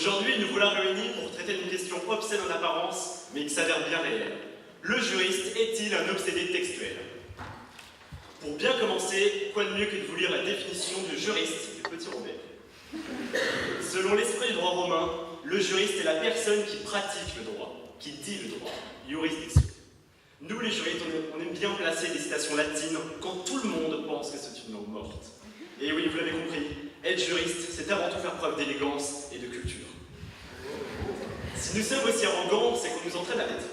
Aujourd'hui, nous voilà réunis pour traiter d'une question obscène en apparence, mais qui s'avère bien réelle. Le juriste est-il un obsédé textuel? Pour bien commencer, quoi de mieux que de vous lire la définition du juriste du petit Robert. Selon l'esprit du droit romain, le juriste est la personne qui pratique le droit, qui dit le droit, iuris dixo. Nous, les juristes, on aime bien placer des citations latines quand tout le monde pense que c'est une langue morte. Et oui, vous l'avez compris, être juriste, c'est avant tout faire preuve d'élégance et de culture. Si nous sommes aussi arrogants, c'est qu'on nous entraîne à l'être.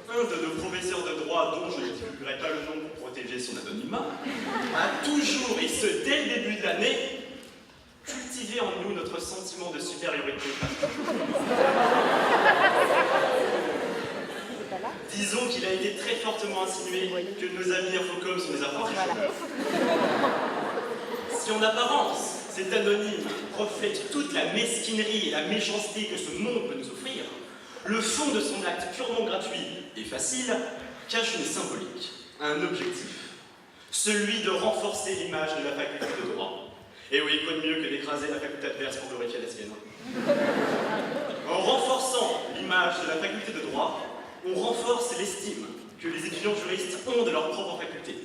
Un de nos professeurs de droit, dont je ne divulguerai pas le nom pour protéger son anonymat, a toujours, et ce dès le début de l'année, cultivé en nous notre sentiment de supériorité. Disons qu'il a été très fortement insinué que nos amis Infocom sont des apprentis chômeurs. Si en apparence, cet anonyme reflète toute la mesquinerie et la méchanceté que ce monde peut nous offrir, le fond de son acte purement gratuit et facile cache une symbolique, un objectif, celui de renforcer l'image de la faculté de droit. Et oui, quoi de mieux que d'écraser la faculté adverse pour glorifier la sienne. En renforçant l'image de la faculté de droit, on renforce l'estime que les étudiants juristes ont de leur propre faculté.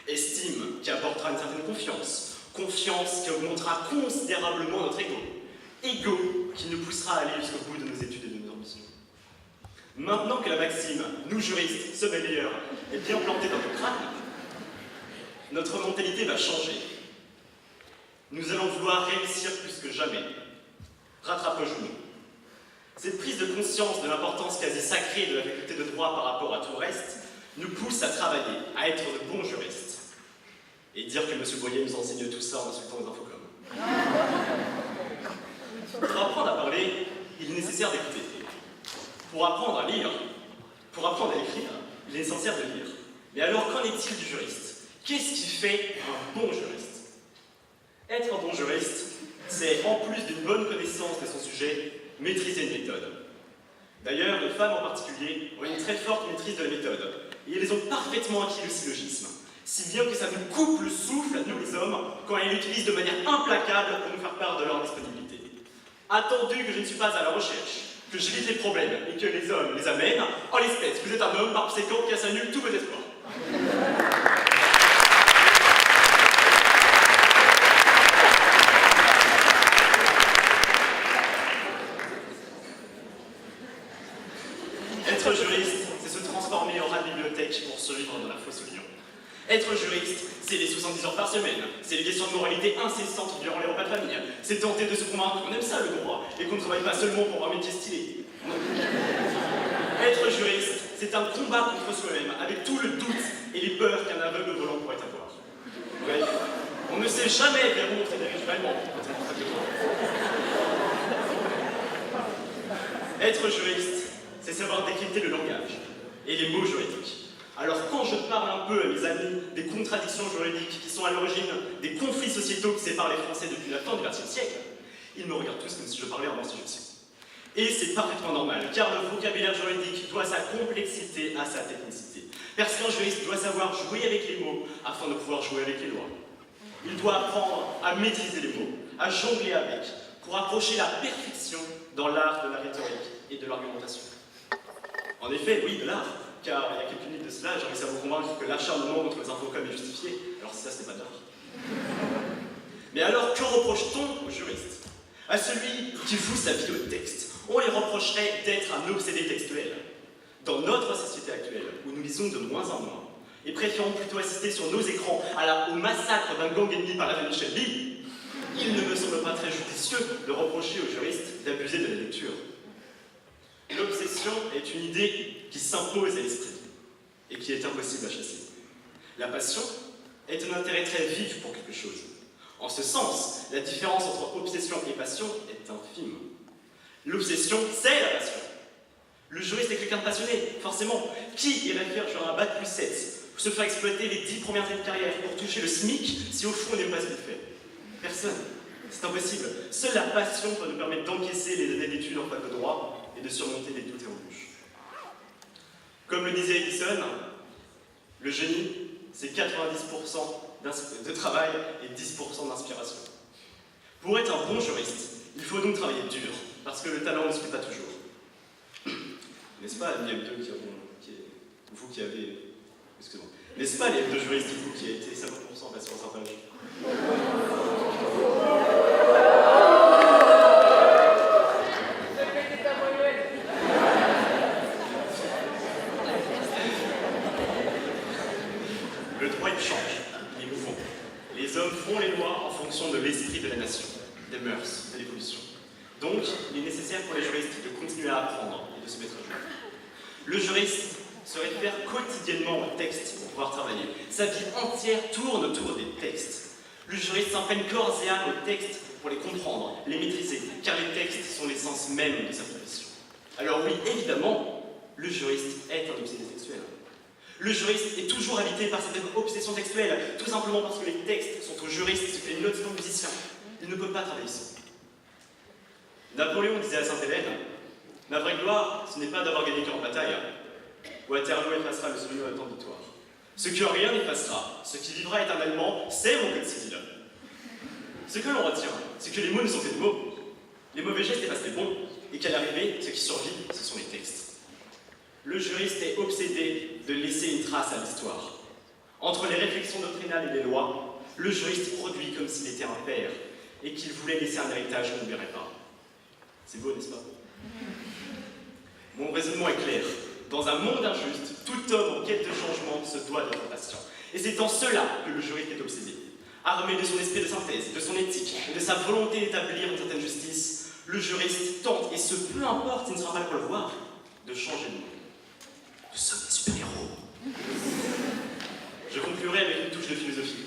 Estime qui apportera une certaine confiance, confiance qui augmentera considérablement notre ego, ego qui nous poussera à aller jusqu'au bout de nos études et de nos ambitions. Maintenant que la maxime « nous juristes sommes les meilleurs » est bien plantée dans nos crânes, notre mentalité va changer. Nous allons vouloir réussir plus que jamais. Rattrapons-nous. Cette prise de conscience de l'importance quasi sacrée de la faculté de droit par rapport à tout le reste nous pousse à travailler, à être de bons juristes. Et dire que M. Boyer nous enseigne tout ça en insultant les infocom. Pour apprendre à parler, il est nécessaire d'écouter. Pour apprendre à lire, pour apprendre à écrire, il est nécessaire de lire. Mais alors, qu'en est-il du juriste? Qu'est-ce qui fait un bon juriste? Être un bon juriste, c'est, en plus d'une bonne connaissance de son sujet, maîtriser une méthode. D'ailleurs, les femmes en particulier ont une très forte maîtrise de la méthode, et elles ont parfaitement acquis le syllogisme, si bien que ça nous coupe le souffle, à nous les hommes, quand elles l'utilisent de manière implacable pour nous faire part de leur disponibilité. Attendu que je ne suis pas à la recherche, que j'évite les problèmes, et que les hommes les amènent, en l'espèce, vous êtes un homme, par conséquent, qui annule tous vos espoirs. Être juriste, c'est se transformer en rat de bibliothèque pour survivre dans la fosse au lion. Être juriste, c'est les 70 heures par semaine, c'est les questions de moralité incessantes durant les repas de famille, c'est tenter de se convaincre qu'on aime ça le droit, et qu'on ne travaille pas seulement pour un métier stylé. Non. Être juriste, c'est un combat contre soi-même, avec tout le doute et les peurs qu'un aveugle volant pourrait avoir. Bref, on ne sait jamais vers où on s'est dirigé réellement. Être juriste, c'est savoir décrypter le langage et les mots juridiques. Alors quand je parle un peu à mes amis des contradictions juridiques qui sont à l'origine des conflits sociétaux qui séparent les Français depuis la fin du XXe siècle, ils me regardent tous comme si je parlais en sujet. Et c'est parfaitement normal, car le vocabulaire juridique doit sa complexité à sa technicité. Parce qu'un juriste doit savoir jouer avec les mots afin de pouvoir jouer avec les lois. Il doit apprendre à maîtriser les mots, à jongler avec, pour approcher la perfection dans l'art de la rhétorique et de l'argumentation. En effet, oui, de l'art, car il y a quelques minutes de cela, j'ai réussi à vous convaincre que l'acharnement contre les infocom est justifié, alors ça, ce n'est pas de l'art. Mais alors, que reproche-t-on aux juristes? À celui qui voue sa vie au texte, on les reprocherait d'être un obsédé textuel. Dans notre société actuelle, où nous lisons de moins en moins, et préférons plutôt assister sur nos écrans au massacre d'un gang ennemi par la famille Shelby, il ne me semble pas très judicieux de reprocher aux juristes d'abuser de la lecture. L'obsession est une idée qui s'impose à l'esprit et qui est impossible à chasser. La passion est un intérêt très vif pour quelque chose. En ce sens, la différence entre obsession et passion est infime. L'obsession, c'est la passion. Le juriste est quelqu'un de passionné, forcément. Qui irait faire genre un bac plus 7 pour se faire exploiter les 10 premières années de carrière pour toucher le SMIC si au fond on n'aime pas ce qu'il fait? Personne. C'est impossible. Seule la passion peut nous permettre d'encaisser les années d'études en fac de droit et de surmonter les doutes et embûches. Comme le disait Edison, le génie, c'est 90% de travail et 10% d'inspiration. Pour être un bon juriste, il faut donc travailler dur, parce que le talent ne se fait pas toujours. N'est-ce pas les M2 vous qui avez... Excusez-moi. N'est-ce pas les M2 juristes du coup qui a été 50% passé en sympage? Le droit il change, il est nouveau. Les hommes font les lois en fonction de l'esprit de la nation, des mœurs, de l'évolution. Donc, il est nécessaire pour les juristes de continuer à apprendre et de se mettre à jour. Le juriste se réfère quotidiennement aux textes pour pouvoir travailler. Sa vie entière tourne autour des textes. Le juriste s'imprègne corps et âme aux textes pour les comprendre, les maîtriser, car les textes sont l'essence même de sa profession. Alors oui, évidemment, le juriste est un obsédé textuel. Le juriste est toujours habité par cette obsession textuelle, tout simplement parce que les textes sont aux juristes ce que les notes sont aux musiciens. Il ne peut pas travailler sans. Napoléon disait à Sainte-Hélène, « Ma vraie gloire, ce n'est pas d'avoir gagné 40 batailles. Waterloo effacera le souvenir de tant de victoires. Ce que rien n'effacera, ce qui vivra éternellement, c'est mon code civil. » Ce que l'on retient, c'est que les mots ne sont que des mots. Les mauvais gestes effacent les bons, et qu'à l'arrivée, ce qui survit, ce sont les textes. Le juriste est obsédé de laisser une trace à l'histoire. Entre les réflexions doctrinales et les lois, le juriste produit comme s'il était un père, et qu'il voulait laisser un héritage qu'on ne verrait pas. C'est beau, n'est-ce pas? Mon raisonnement est clair. Dans un monde injuste, tout homme en quête de changement se doit d'être patient. Et c'est en cela que le juriste est obsédé. Armé de son esprit de synthèse, de son éthique et de sa volonté d'établir une certaine justice, le juriste tente, et ce peu importe, il ne sera pas là pour le voir, de changer le monde. Nous sommes des super-héros. Je conclurai avec une touche de philosophie.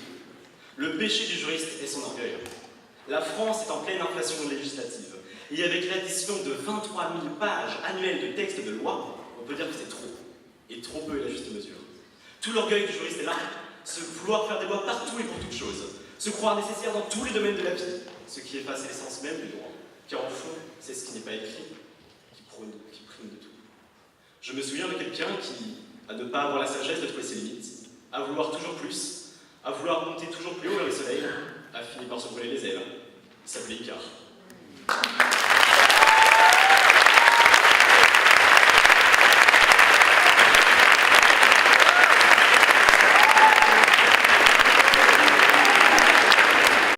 Le péché du juriste est son orgueil. La France est en pleine inflation législative. Et avec l'addition de 23 000 pages annuelles de textes de loi, on peut dire que c'est trop. Et trop peu est la juste mesure. Tout l'orgueil du juriste est là, se vouloir faire des lois partout et pour toutes choses, se croire nécessaire dans tous les domaines de la vie, ce qui efface l'essence même du droit, car au fond, c'est ce qui n'est pas écrit, qui prime de tout. Je me souviens de quelqu'un qui, à ne pas avoir la sagesse de trouver ses limites, à vouloir toujours plus, à vouloir monter toujours plus haut vers le soleil, a fini par se brûler les ailes. Il s'appelait Icare.